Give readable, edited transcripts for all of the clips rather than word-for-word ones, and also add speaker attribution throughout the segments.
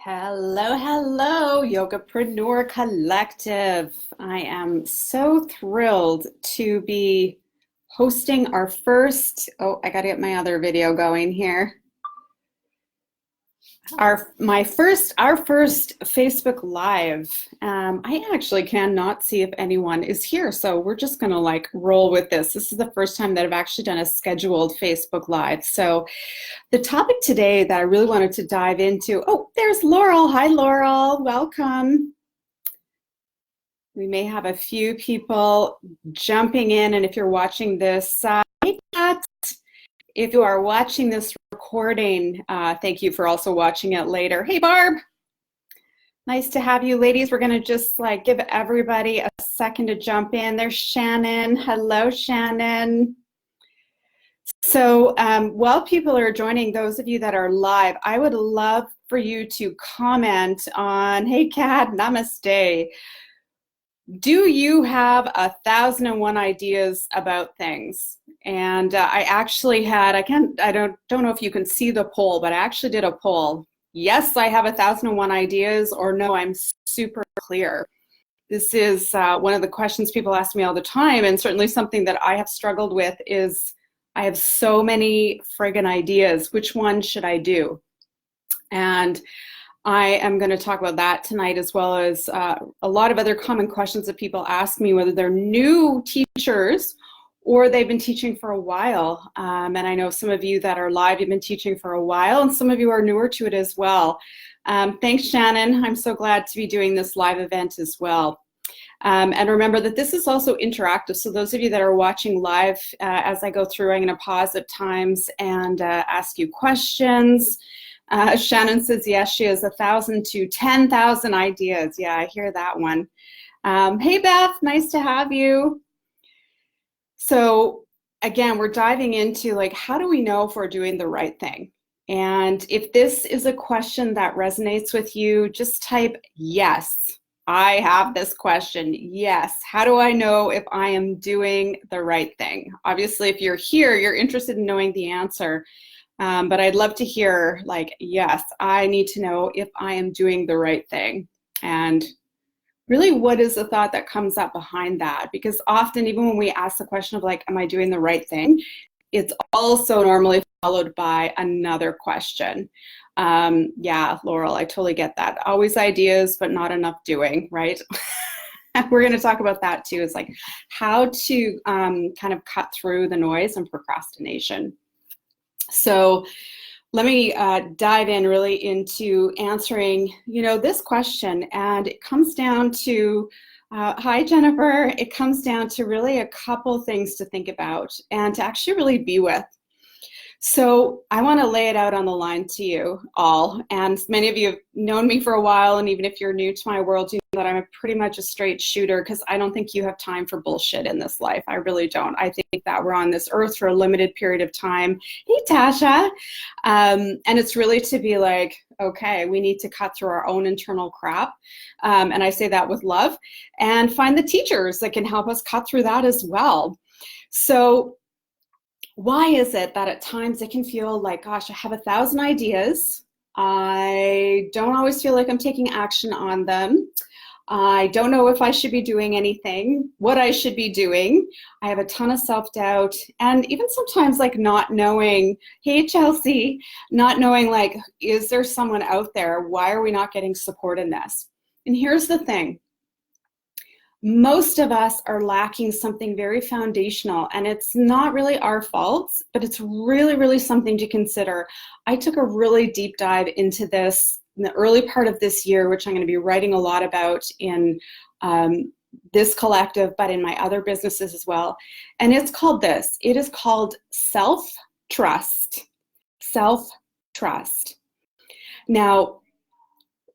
Speaker 1: Hello, hello, Yogapreneur Collective. I am so thrilled to be hosting our first, I gotta get my other video going here. Our first Facebook Live. I actually cannot see if anyone is here, so we're just gonna like roll with this. This is the first time that I've actually done a scheduled Facebook Live. So the topic today that I really wanted to dive into, there's Laurel. Hi, Laurel, welcome. We may have a few people jumping in, and if you're watching this, hey, Pat. If you are watching this recording, thank you for also watching it later. Hey, Barb. Nice to have you, ladies. We're going to just like give everybody a second to jump in. There's Shannon. Hello, Shannon. So while people are joining, those of you that are live, I would love for you to comment on, hey, Kat, namaste. Do you have 1,001 ideas about things? And I actually had, I don't know if you can see the poll, but I actually did a poll. Yes, I have 1,001 ideas, or no, I'm super clear. This is one of the questions people ask me all the time, and certainly something that I have struggled with is I have so many friggin' ideas. Which one should I do? And I am going to talk about that tonight, as well as a lot of other common questions that people ask me, whether they're new teachers or they've been teaching for a while. And I know some of you that are live, you've been teaching for a while, and some of you are newer to it as well. Thanks, Shannon. I'm so glad to be doing this live event as well. And remember that this is also interactive. So those of you that are watching live, as I go through, I'm going to pause at times and ask you questions. Shannon says, yes, she has 1,000 to 10,000 ideas. Yeah, I hear that one. Hey, Beth, nice to have you. So again, we're diving into like, how do we know if we're doing the right thing? And if this is a question that resonates with you, just type yes. I have this question. Yes. How do I know if I am doing the right thing? Obviously, if you're here, you're interested in knowing the answer. But I'd love to hear like, yes, I need to know if I am doing the right thing. And really, what is the thought that comes up behind that? Because often, even when we ask the question of like, am I doing the right thing? It's also normally followed by another question. Yeah, Laurel, I totally get that. Always ideas, but not enough doing, right? We're going to talk about that too. It's like how to kind of cut through the noise and procrastination. So let me dive in really into answering, this question. And it comes down to, hi, Jennifer. It comes down to really a couple things to think about and to actually really be with. So I want to lay it out on the line to you all. And many of you have known me for a while. And even if you're new to my world, you know that I'm pretty much a straight shooter, because I don't think you have time for bullshit in this life. I really don't. I think that we're on this earth for a limited period of time. Hey, Tasha. And it's really to be like, okay, we need to cut through our own internal crap. And I say that with love, and find the teachers that can help us cut through that as well. So why is it that at times it can feel like, gosh, I have 1,000 ideas. I don't always feel like I'm taking action on them. I don't know if I should be doing anything, what I should be doing. I have a ton of self-doubt, and even sometimes like not knowing, hey, Chelsea, not knowing like, is there someone out there? Why are we not getting support in this? And here's the thing. Most of us are lacking something very foundational, and it's not really our fault, but it's really, really something to consider. I took a really deep dive into this in the early part of this year, which I'm going to be writing a lot about in this collective, but in my other businesses as well. And it's called this. It is called self-trust. Self-trust. Now,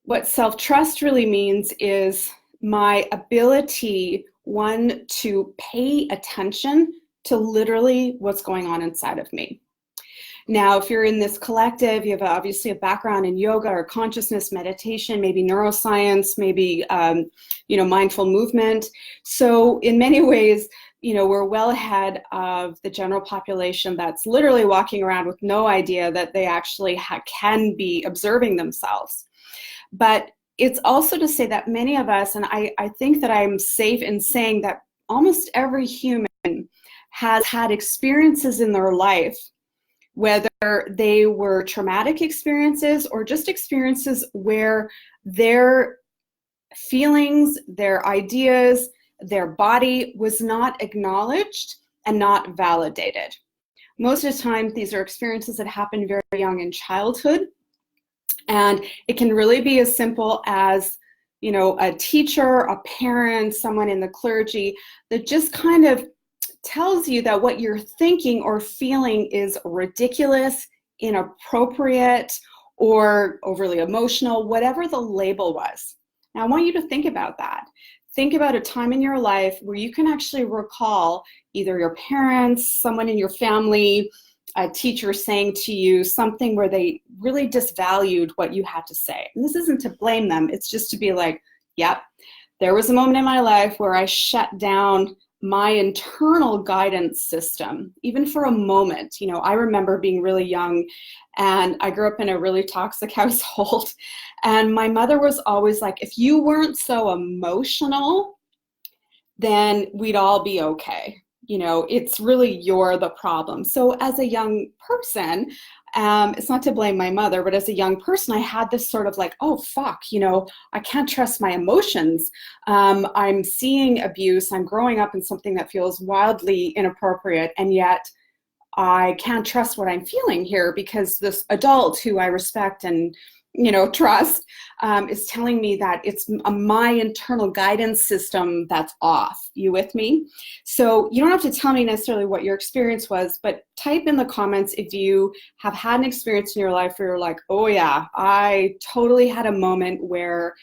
Speaker 1: what self-trust really means is my ability, one, to pay attention to literally what's going on inside of me. Now, if you're in this collective, you have obviously a background in yoga or consciousness meditation, maybe neuroscience, maybe mindful movement. So in many ways, we're well ahead of the general population that's literally walking around with no idea that they actually can be observing themselves. But it's also to say that many of us, and I think that I'm safe in saying that almost every human has had experiences in their life, whether they were traumatic experiences or just experiences where their feelings, their ideas, their body was not acknowledged and not validated. Most of the time, these are experiences that happen very young in childhood. And it can really be as simple as, a teacher, a parent, someone in the clergy that just kind of tells you that what you're thinking or feeling is ridiculous, inappropriate, or overly emotional, whatever the label was. Now, I want you to think about that. Think about a time in your life where you can actually recall either your parents, someone in your family, a teacher saying to you something where they really disvalued what you had to say. And this isn't to blame them. It's just to be like, yep, there was a moment in my life where I shut down my internal guidance system, even for a moment. I remember being really young and I grew up in a really toxic household. And my mother was always like, if you weren't so emotional, then we'd all be okay. It's really you're the problem. So as a young person, it's not to blame my mother, but as a young person, I had this sort of like, oh, fuck, I can't trust my emotions. I'm seeing abuse. I'm growing up in something that feels wildly inappropriate. And yet I can't trust what I'm feeling here because this adult who I respect and trust is telling me that it's my internal guidance system that's off. You with me? So you don't have to tell me necessarily what your experience was, but type in the comments if you have had an experience in your life where you're like, oh yeah, I totally had a moment where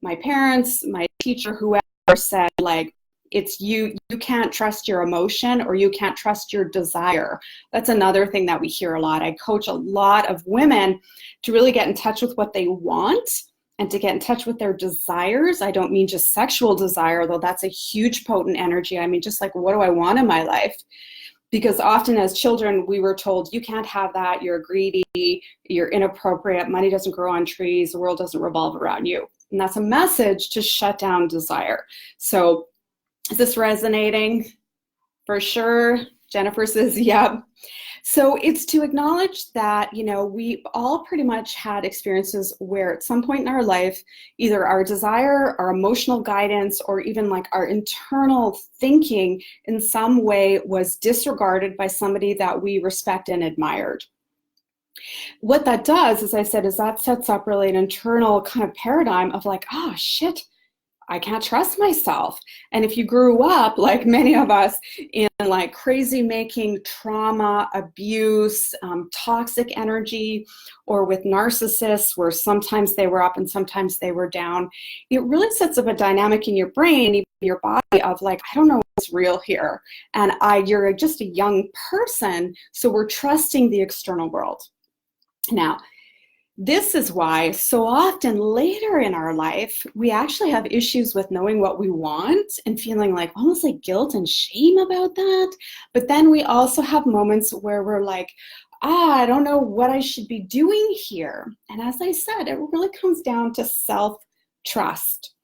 Speaker 1: my parents, my teacher, whoever said like, it's you can't trust your emotion or you can't trust your desire. That's another thing that we hear a lot. I coach a lot of women to really get in touch with what they want and to get in touch with their desires. I don't mean just sexual desire, though that's a huge potent energy. I mean, just like, what do I want in my life? Because often as children, we were told, you can't have that, you're greedy, you're inappropriate, money doesn't grow on trees, the world doesn't revolve around you. And that's a message to shut down desire. So is this resonating? For sure. Jennifer says, yep. So it's to acknowledge that, we all pretty much had experiences where at some point in our life, either our desire, our emotional guidance, or even like our internal thinking in some way was disregarded by somebody that we respect and admired. What that does, as I said, is that sets up really an internal kind of paradigm of like, oh shit, I can't trust myself. And if you grew up, like many of us, in like crazy making, trauma, abuse, toxic energy, or with narcissists where sometimes they were up and sometimes they were down, it really sets up a dynamic in your brain, even your body, of like, I don't know what's real here. And you're just a young person, so we're trusting the external world. Now, this is why so often later in our life, we actually have issues with knowing what we want and feeling like almost like guilt and shame about that. But then we also have moments where we're like, I don't know what I should be doing here. And as I said, it really comes down to self-trust.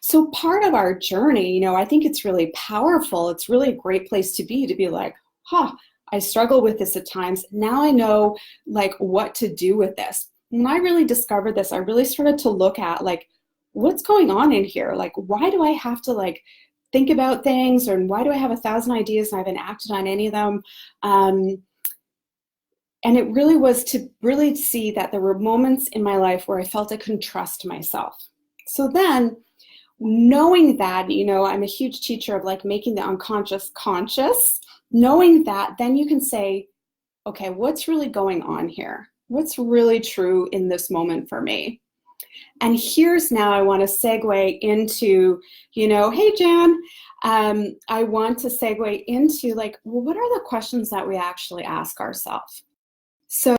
Speaker 1: So part of our journey, I think it's really powerful. It's really a great place to be like, I struggle with this at times. Now I know like what to do with this. When I really discovered this, I really started to look at like, what's going on in here? Like, why do I have to like think about things, or why do I have 1,000 ideas and I haven't acted on any of them? And it really was to really see that there were moments in my life where I felt I couldn't trust myself. So then, knowing that, I'm a huge teacher of like making the unconscious conscious, knowing that, then you can say, okay, what's really going on here? What's really true in this moment for me? And here's now I want to segue into, hey, Jan, I want to segue into like, well, what are the questions that we actually ask ourselves? So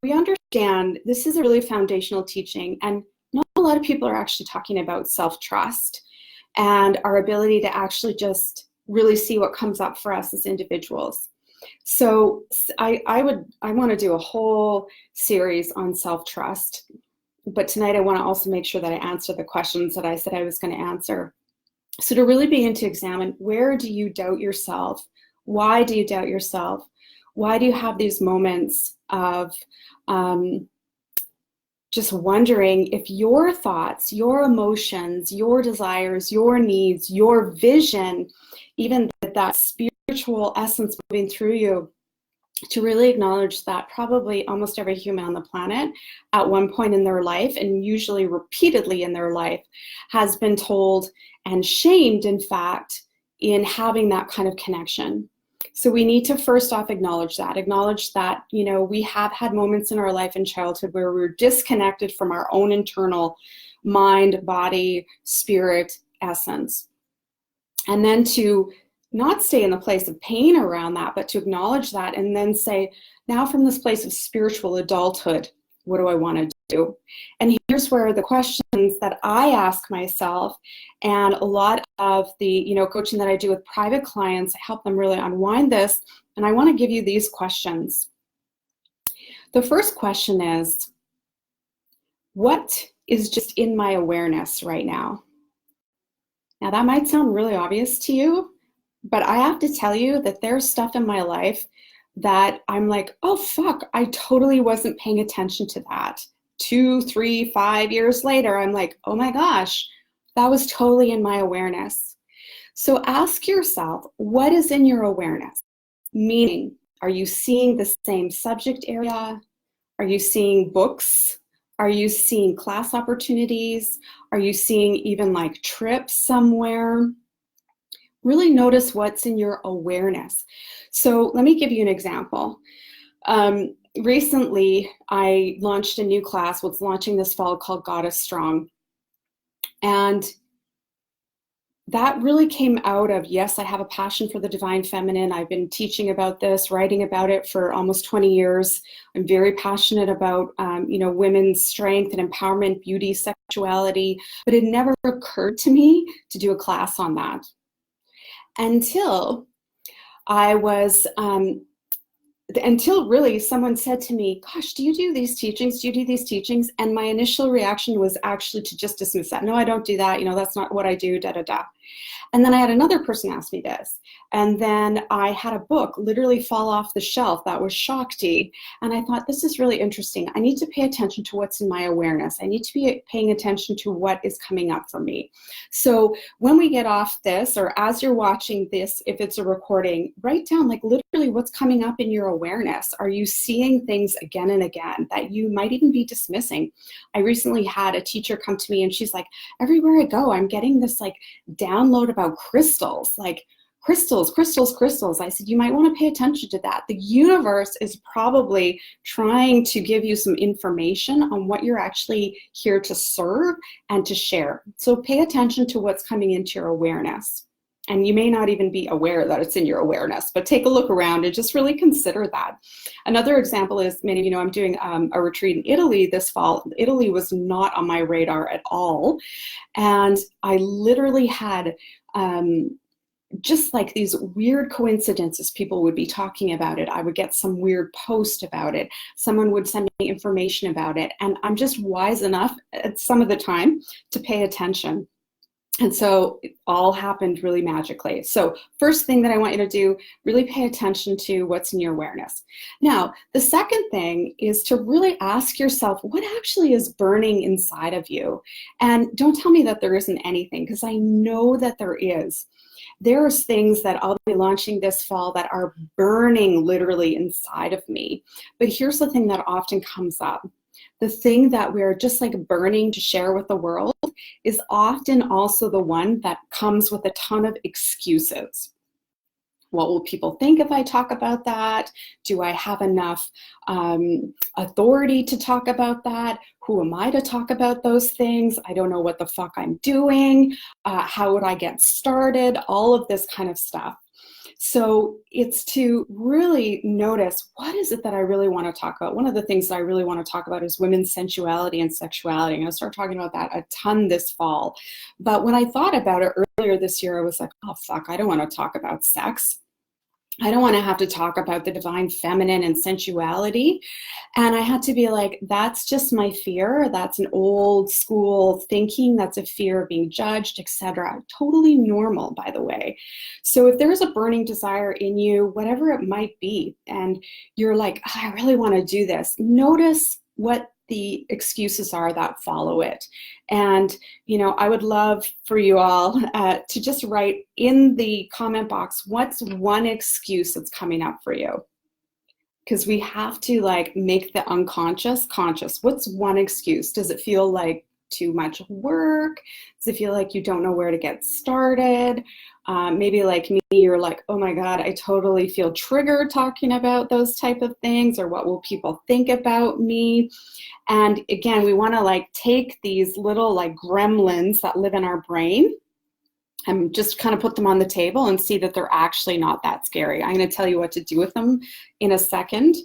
Speaker 1: we understand this is a really foundational teaching, and not a lot of people are actually talking about self-trust and our ability to actually just really see what comes up for us as individuals. So I want to do a whole series on self-trust, but tonight I want to also make sure that I answer the questions that I said I was going to answer. So to really begin to examine, where do you doubt yourself? Why do you doubt yourself? Why do you have these moments of just wondering if your thoughts, your emotions, your desires, your needs, your vision, even that spiritual essence moving through you, to really acknowledge that probably almost every human on the planet at one point in their life, and usually repeatedly in their life, has been told and shamed, in fact, in having that kind of connection. So we need to first off acknowledge that, you know, we have had moments in our life in childhood where we're disconnected from our own internal mind, body, spirit, essence. And then to not stay in the place of pain around that, but to acknowledge that and then say, now from this place of spiritual adulthood, what do I want to do? And here's where the questions that I ask myself, and a lot of the, you know, coaching that I do with private clients, I help them really unwind this. And I want to give you these questions. The first question is, what is just in my awareness right now? Now that might sound really obvious to you, but I have to tell you that there's stuff in my life that I'm like, oh fuck, I totally wasn't paying attention to that. 2, 3, 5 years later, I'm like, oh my gosh, that was totally in my awareness. So ask yourself, what is in your awareness? Meaning, are you seeing the same subject area? Are you seeing books? Are you seeing class opportunities? Are you seeing even like trips somewhere? Really notice what's in your awareness. So let me give you an example. Recently, I launched a new class, what's launching this fall, called Goddess Strong. And that really came out of, yes, I have a passion for the divine feminine. I've been teaching about this, writing about it for almost 20 years. I'm very passionate about, you know, women's strength and empowerment, beauty, sexuality, but it never occurred to me to do a class on that. Until I was, until really someone said to me, gosh, do you do these teachings? Do you do these teachings? And my initial reaction was actually to just dismiss that. No, I don't do that. You know, that's not what I do, da, da, da. And then I had another person ask me this. And then I had a book literally fall off the shelf that was Shakti. And I thought, this is really interesting. I need to pay attention to what's in my awareness. I need to be paying attention to what is coming up for me. So when we get off this, or as you're watching this, if it's a recording, write down like literally what's coming up in your awareness. Are you seeing things again and again that you might even be dismissing? I recently had a teacher come to me and she's like, everywhere I go, I'm getting this like download about crystals, like crystals. I said, you might want to pay attention to that. The universe is probably trying to give you some information on what you're actually here to serve and to share. So pay attention to what's coming into your awareness. And you may not even be aware that it's in your awareness, but take a look around and just really consider that. Another example is, many of you know, I'm doing a retreat in Italy this fall. Italy was not on my radar at all. And I literally had just like these weird coincidences. People would be talking about it. I would get some weird post about it. Someone would send me information about it. And I'm just wise enough at some of the time to pay attention. And so it all happened really magically. So first thing that I want you to do, really pay attention to what's in your awareness. Now, the second thing is to really ask yourself, what actually is burning inside of you? And don't tell me that there isn't anything, because I know that there is. There's things that I'll be launching this fall that are burning literally inside of me. But here's the thing that often comes up. The thing that we're just like burning to share with the world is often also the one that comes with a ton of excuses. What will people think if I talk about that? Do I have enough authority to talk about that? Who am I to talk about those things? I don't know what the fuck I'm doing. How would I get started? All of this kind of stuff. So it's to really notice, what is it that I really want to talk about? One of the things that I really want to talk about is women's sensuality and sexuality. I'm going to start talking about that a ton this fall. But when I thought about it earlier this year, I was like, oh, fuck, I don't want to talk about sex. I don't want to have to talk about the divine feminine and sensuality. And I had to be like, that's just my fear. That's an old school thinking. That's a fear of being judged, etc. Totally normal, by the way. So if there's a burning desire in you, whatever it might be, and you're like, oh, I really want to do this, notice what the excuses are that follow it. And, I would love for you all to just write in the comment box, what's one excuse that's coming up for you? Because we have to make the unconscious conscious. What's one excuse? Does it feel like too much work? Does it feel like you don't know where to get started? Maybe like me, you're like, oh my God, I totally feel triggered talking about those type of things, or what will people think about me? And again, we want to take these little gremlins that live in our brain and just kind of put them on the table and see that they're actually not that scary. I'm going to tell you what to do with them in a second.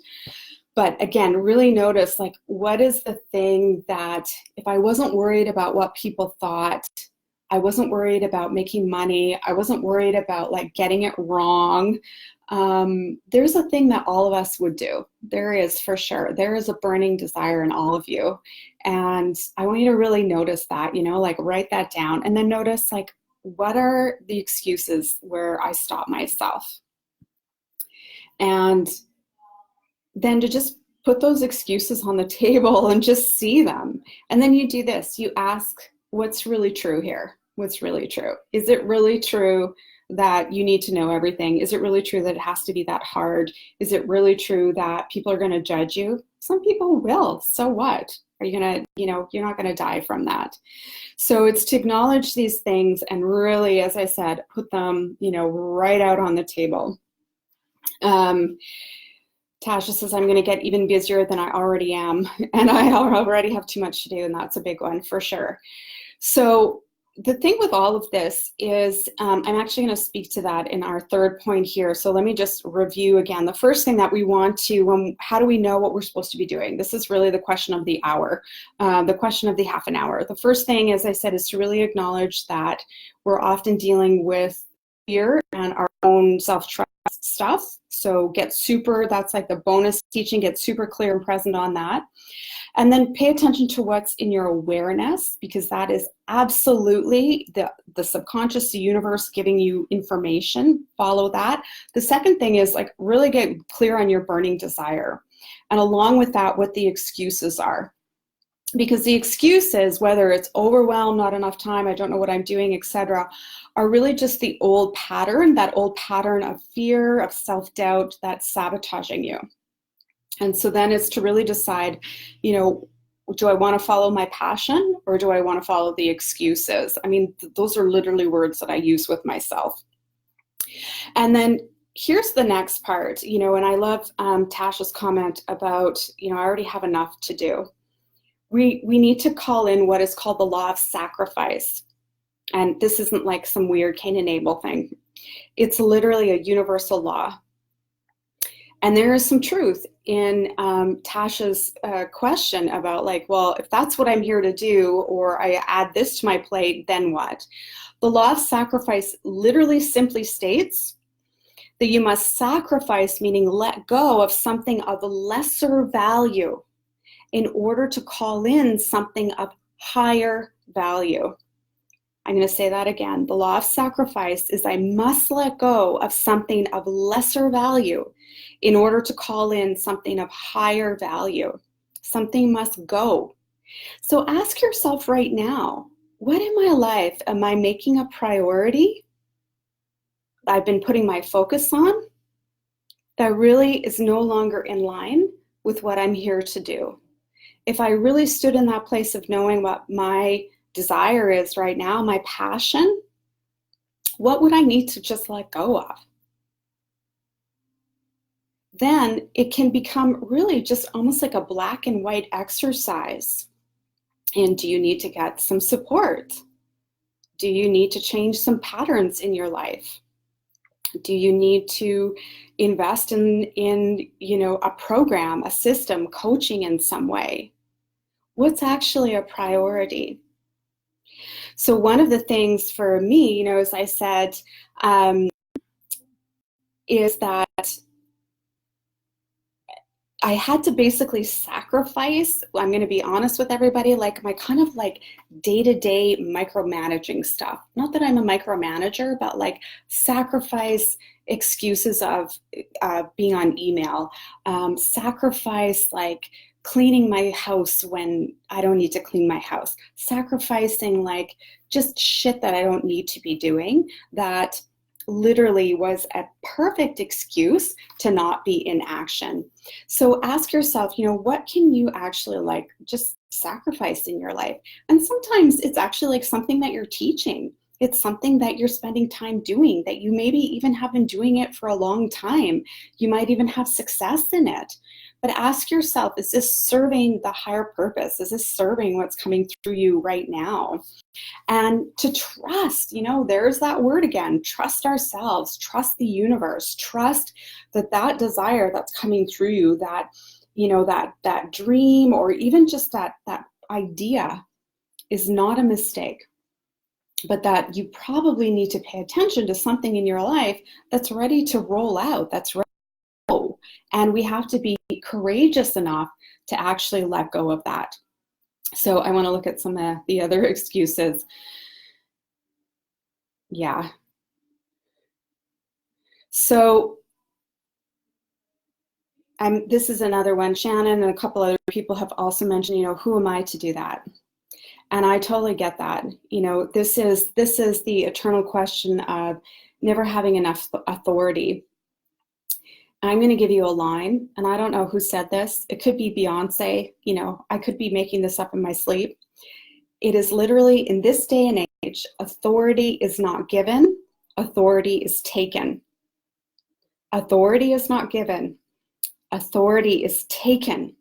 Speaker 1: But again, really notice what is the thing that if I wasn't worried about what people thought, I wasn't worried about making money, I wasn't worried about getting it wrong, there's a thing that all of us would do. There is, for sure. There is a burning desire in all of you. And I want you to really notice that, write that down, and then notice what are the excuses where I stop myself? And then to just put those excuses on the table and just see them. And then you do this, you ask, what's really true here? What's really true? Is it really true that you need to know everything? Is it really true that it has to be that hard? Is it really true that people are going to judge you? Some people will. So what? Are you going to, you're not going to die from that. So it's to acknowledge these things and really, as I said, put them, right out on the table. Tasha says, I'm going to get even busier than I already am. And I already have too much to do. And that's a big one for sure. So the thing with all of this is, I'm actually going to speak to that in our third point here. So let me just review again. The first thing that we want to, how do we know what we're supposed to be doing? This is really the question of the hour, the question of the half an hour. The first thing, as I said, is to really acknowledge that we're often dealing with fear and our own self-trust stuff. So that's like the bonus teaching, get super clear and present on that. And then pay attention to what's in your awareness, because that is absolutely the subconscious, the universe giving you information. Follow that. The second thing is really get clear on your burning desire. And along with that, what the excuses are. Because the excuses, whether it's overwhelm, not enough time, I don't know what I'm doing, etc., are really just the old pattern, that old pattern of fear, of self-doubt that's sabotaging you. And so then it's to really decide, do I want to follow my passion or do I want to follow the excuses? I mean, those are literally words that I use with myself. And then here's the next part, and I love Tasha's comment about, I already have enough to do. We need to call in what is called the law of sacrifice. And this isn't like some weird Cain and Abel thing. It's literally a universal law. And there is some truth in Tasha's question about well, if that's what I'm here to do, or I add this to my plate, then what? The law of sacrifice literally simply states that you must sacrifice, meaning let go of something of lesser value in order to call in something of higher value. I'm going to say that again. The law of sacrifice is I must let go of something of lesser value in order to call in something of higher value. Something must go. So ask yourself right now, what in my life am I making a priority that I've been putting my focus on that really is no longer in line with what I'm here to do? If I really stood in that place of knowing what my desire is right now, my passion, what would I need to just let go of? Then it can become really just almost like a black and white exercise. And do you need to get some support? Do you need to change some patterns in your life? Do you need to invest in a program, a system, coaching in some way? What's actually a priority? So one of the things for me, as I said, is that I had to basically sacrifice, I'm going to be honest with everybody, like my kind of like day-to-day micromanaging stuff. Not that I'm a micromanager, but like sacrifice excuses of being on email, sacrifice like cleaning my house when I don't need to clean my house, sacrificing like just shit that I don't need to be doing, that literally was a perfect excuse to not be in action. So ask yourself, what can you actually like just sacrifice in your life? And sometimes it's actually like something that you're teaching. It's something that you're spending time doing, that you maybe even have been doing it for a long time. You might even have success in it. But ask yourself, is this serving the higher purpose? Is this serving what's coming through you right now? And to trust, there's that word again, trust ourselves, trust the universe, trust that desire that's coming through you, that dream, or even just that idea is not a mistake, but that you probably need to pay attention to something in your life that's ready to roll out, that's ready to go. And we have to be courageous enough to actually let go of that. So I want to look at some of the other excuses. Yeah. So this is another one. Shannon and a couple other people have also mentioned, who am I to do that? And I totally get that. This is the eternal question of never having enough authority. I'm going to give you a line, and I don't know who said this. It could be Beyonce. I could be making this up in my sleep. It is literally, in this day and age, authority is not given, authority is taken. Authority is not given, authority is taken.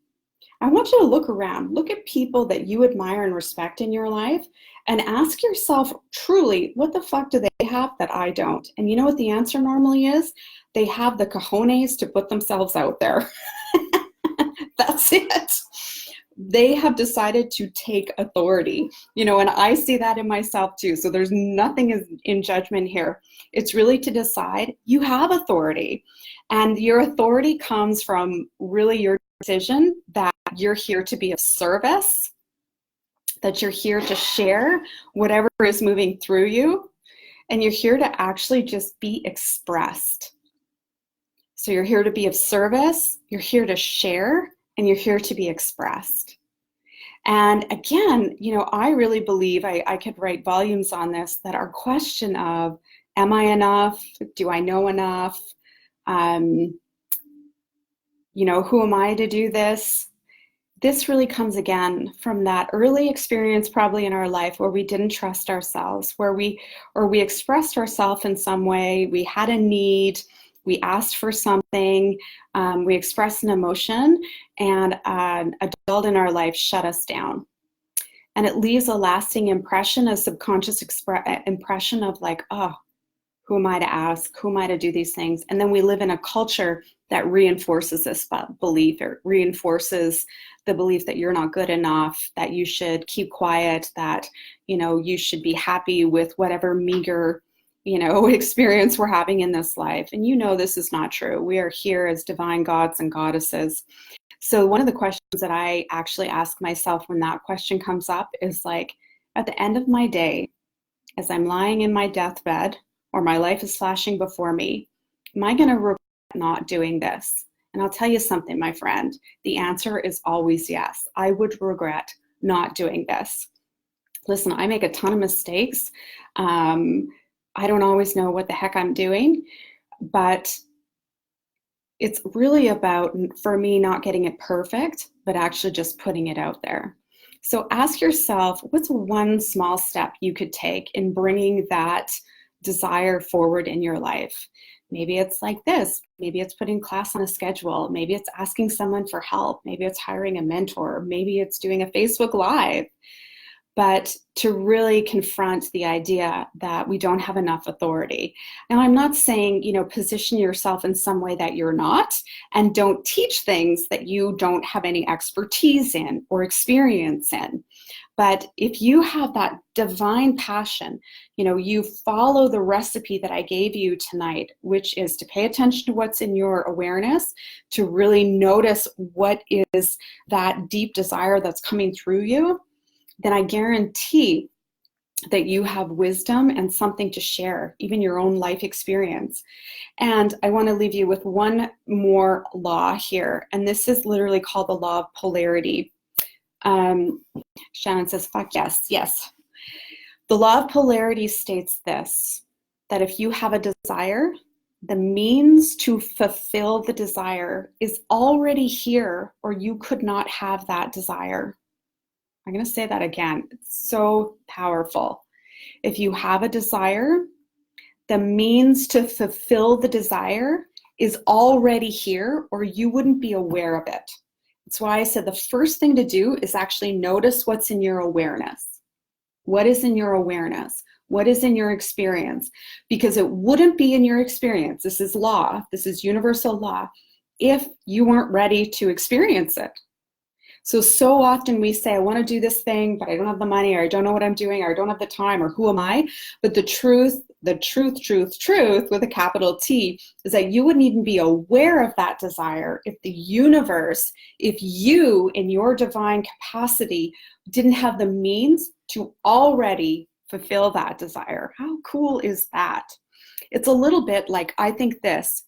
Speaker 1: I want you to look around, look at people that you admire and respect in your life, and ask yourself truly, what the fuck do they have that I don't? And you know what the answer normally is? They have the cojones to put themselves out there. That's it. They have decided to take authority, and I see that in myself too. So there's nothing in judgment here. It's really to decide you have authority, and your authority comes from really your decision that you're here to be of service, that you're here to share whatever is moving through you, and you're here to actually just be expressed. So you're here to be of service, you're here to share, and you're here to be expressed. And again, I really believe I could write volumes on this, that our question of, am I enough? Do I know enough? Who am I to do this? This really comes again from that early experience probably in our life where we didn't trust ourselves, where we expressed ourselves in some way, we had a need, we asked for something, we expressed an emotion, and an adult in our life shut us down. And it leaves a lasting impression, a subconscious impression of like, oh, who am I to ask? Who am I to do these things? And then we live in a culture that reinforces this belief, or reinforces the belief that you're not good enough, that you should keep quiet, that, you should be happy with whatever meager, experience we're having in this life. And this is not true. We are here as divine gods and goddesses. So one of the questions that I actually ask myself when that question comes up is like, at the end of my day, as I'm lying in my deathbed, or my life is flashing before me, am I going to regret not doing this? And I'll tell you something, my friend, the answer is always yes. I would regret not doing this. Listen, I make a ton of mistakes. I don't always know what the heck I'm doing, but it's really about, for me, not getting it perfect, but actually just putting it out there. So ask yourself, what's one small step you could take in bringing that desire forward in your life? Maybe it's like this. Maybe it's putting class on a schedule. Maybe it's asking someone for help. Maybe it's hiring a mentor. Maybe it's doing a Facebook Live. but to really confront the idea that we don't have enough authority. Now, I'm not saying, position yourself in some way that you're not, and don't teach things that you don't have any expertise in or experience in. But if you have that divine passion, you follow the recipe that I gave you tonight, which is to pay attention to what's in your awareness, to really notice what is that deep desire that's coming through you, then I guarantee that you have wisdom and something to share, even your own life experience. And I want to leave you with one more law here, and this is literally called the law of polarity. Shannon says, fuck yes, yes. The law of polarity states this, that if you have a desire, the means to fulfill the desire is already here, or you could not have that desire. I'm going to say that again. It's so powerful. If you have a desire, the means to fulfill the desire is already here, or you wouldn't be aware of it. That's why I said the first thing to do is actually notice what's in your awareness. What is in your awareness? What is in your experience? Because it wouldn't be in your experience. This is law. This is universal law. If you weren't ready to experience it. So often we say, I want to do this thing, but I don't have the money, or I don't know what I'm doing, or I don't have the time, or who am I? But the truth with a capital T is that you wouldn't even be aware of that desire if the universe, if you in your divine capacity didn't have the means to already fulfill that desire. How cool is that? It's a little bit like, I think this,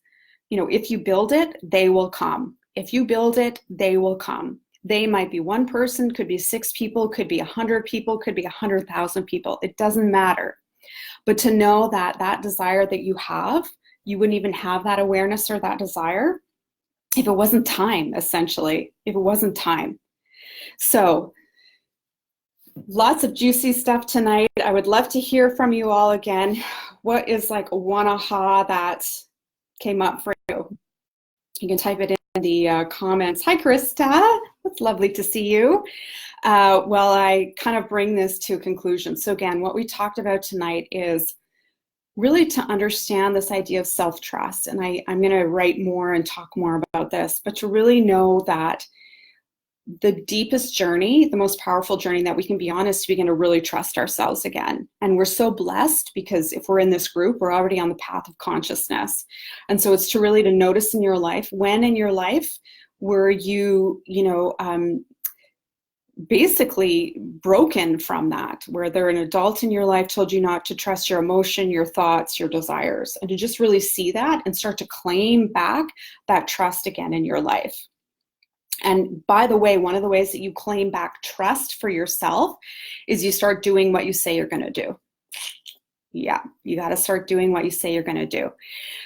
Speaker 1: if you build it, they will come. If you build it, they will come. They might be one person, could be 6 people, could be 100 people, could be 100,000 people. It doesn't matter. But to know that that desire that you have, you wouldn't even have that awareness or that desire if it wasn't time, essentially, if it wasn't time. So lots of juicy stuff tonight. I would love to hear from you all again. What is like one aha that came up for you? You can type it in the comments. Hi, Krista. It's lovely to see you. Well, I kind of bring this to a conclusion. So again, what we talked about tonight is really to understand this idea of self-trust. And I'm going to write more and talk more about this, but to really know that the deepest journey, the most powerful journey that we can be on is to begin to really trust ourselves again. And we're so blessed because if we're in this group, we're already on the path of consciousness. And so it's to really to notice in your life, when in your life were you, basically broken from that, where there an adult in your life told you not to trust your emotion, your thoughts, your desires, and to just really see that and start to claim back that trust again in your life. And by the way, one of the ways that you claim back trust for yourself is you start doing what you say you're going to do. Yeah, you got to start doing what you say you're going to do.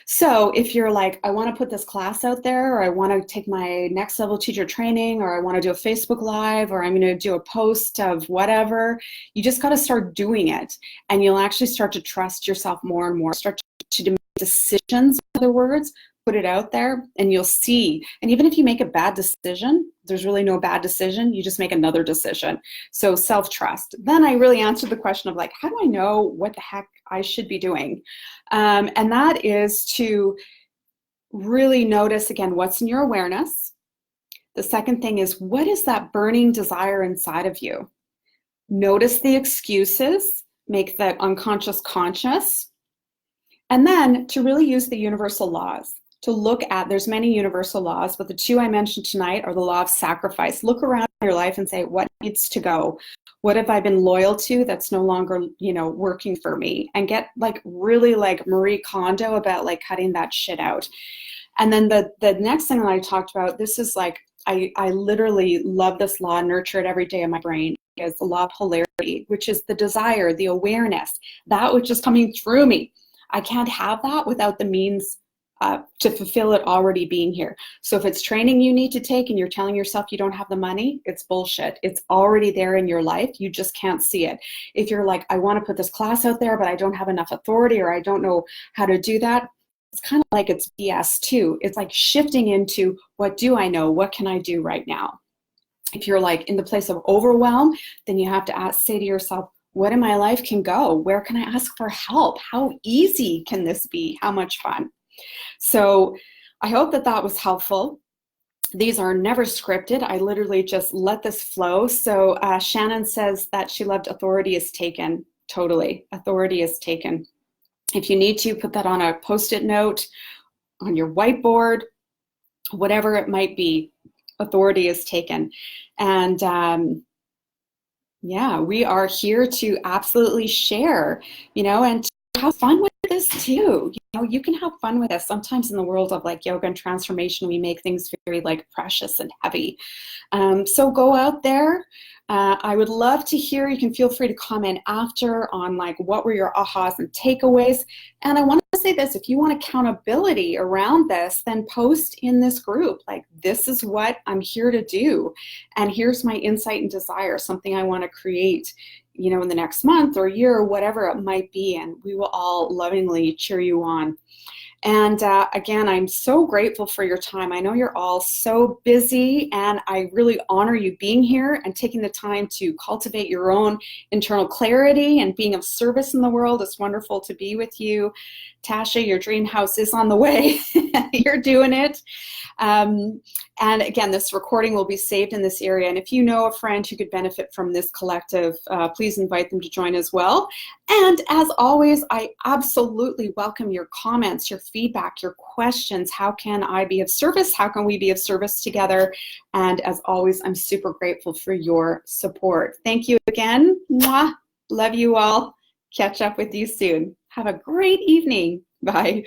Speaker 1: So if you're like, I want to put this class out there, or I want to take my next level teacher training, or I want to do a Facebook Live, or I'm going to do a post of whatever, you just got to start doing it. And you'll actually start to trust yourself more and more, start to make decisions, in other words, put it out there, and you'll see. And even if you make a bad decision, there's really no bad decision. You just make another decision. So self-trust. Then I really answered the question of like, how do I know what the heck I should be doing? And that is to really notice, again, what's in your awareness. The second thing is, what is that burning desire inside of you? Notice the excuses, make that unconscious conscious. And then to really use the universal laws. To look at, there's many universal laws, but the 2 I mentioned tonight are the law of sacrifice. Look around your life and say, what needs to go? What have I been loyal to that's no longer, working for me? And get like really like Marie Kondo about like cutting that shit out. And then the next thing that I talked about, this is like, I literally love this law, nurture it every day in my brain, is the law of polarity, which is the desire, the awareness, that which is coming through me. I can't have that without the means to fulfill it already being here. So if it's training you need to take and you're telling yourself you don't have the money, it's bullshit. It's already there in your life. You just can't see it. If you're like, I want to put this class out there, but I don't have enough authority, or I don't know how to do that, it's kind of like it's BS too. It's like shifting into, what do I know? What can I do right now? If you're like in the place of overwhelm, then you have to say to yourself, what in my life can go? Where can I ask for help? How easy can this be? How much fun? So I hope that that was helpful. These are never scripted. I literally just let this flow. So Shannon says that she loved authority is taken. Totally. Authority is taken. If you need to, put that on a Post-it note, on your whiteboard, whatever it might be. Authority is taken. And yeah, we are here to absolutely share, and to have fun with this too. You can have fun with this. Sometimes in the world of like yoga and transformation, we make things very like precious and heavy. So go out there. I would love to hear, you can feel free to comment after on like what were your ahas and takeaways. And I want to say this, if you want accountability around this, then post in this group, like this is what I'm here to do. And here's my insight and desire, something I want to create, in the next month or year or whatever it might be. And we will all lovingly cheer you on. And again, I'm so grateful for your time. I know you're all so busy, and I really honor you being here and taking the time to cultivate your own internal clarity and being of service in the world. It's wonderful to be with you. Tasha, your dream house is on the way. You're doing it. And again, this recording will be saved in this area. And if you know a friend who could benefit from this collective, please invite them to join as well. And as always, I absolutely welcome your comments, your feedback, your questions. How can I be of service? How can we be of service together? And as always, I'm super grateful for your support. Thank you again. Mwah. Love you all. Catch up with you soon. Have a great evening. Bye.